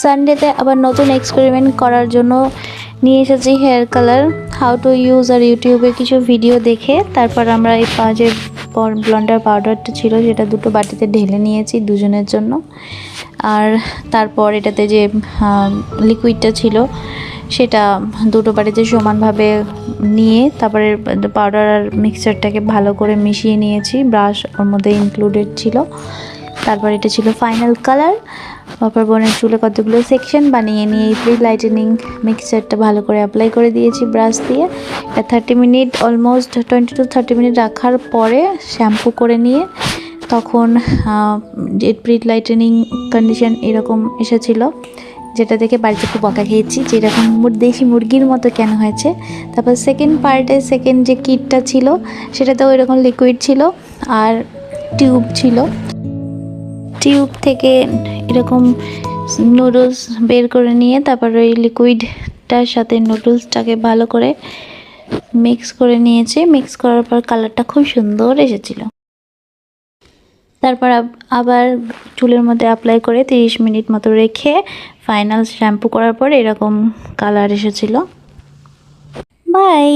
সানডেতে আবার নতুন এক্সপেরিমেন্ট করার জন্য নিয়ে এসেছি hair colour, how to use. আর ইউটিউবে কিছু ভিডিও দেখে তারপর আমরা এই যে ব্লন্ডার পাউডারটা ছিল সেটা দুটো বাটিতে ঢেলে নিয়েছি দুজনের জন্য। আর তারপর এটাতে যে লিকুইডটা ছিল সেটা দুটো বাটিতে সমানভাবে নিয়ে তারপরে পাউডার আর মিক্সচারটাকে ভালো করে মিশিয়ে নিয়েছি। ব্রাশ ওর মধ্যে ইনক্লুডেড ছিল। তারপর এটা ছিল ফাইনাল কালার। তারপর বোনের চুলে কতগুলো সেকশন বানিয়ে নিয়ে এই লাইটেনিং মিক্সচারটা ভালো করে অ্যাপ্লাই করে দিয়েছি ব্রাশ দিয়ে। 30 মিনিট, অলমোস্ট 20 to 30 মিনিট রাখার পরে শ্যাম্পু করে নিয়ে তখন যে লাইটেনিং কন্ডিশন এরকম এসেছিলো, যেটা দেখে বাড়িতে খুব বকা খেয়েছি যে এরকম দেশি মুরগির মতো কেন হয়েছে। তারপর সেকেন্ড পার্টে সেকেন্ড যে কিটটা ছিল সেটাতেও এরকম লিকুইড ছিল আর টিউব ছিল। টিউব থেকে এরকম নুডলস বের করে নিয়ে তারপর ওই লিকুইডটার সাথে নুডলসটাকে ভালো করে মিক্স করে নিয়েছি। মিক্স করার পর কালারটা খুব সুন্দর এসেছিল। তারপর আবার চুলের মধ্যে অ্যাপ্লাই করে 30 মিনিট মতো রেখে ফাইনাল শ্যাম্পু করার পর এরকম কালার এসেছিল। বাই।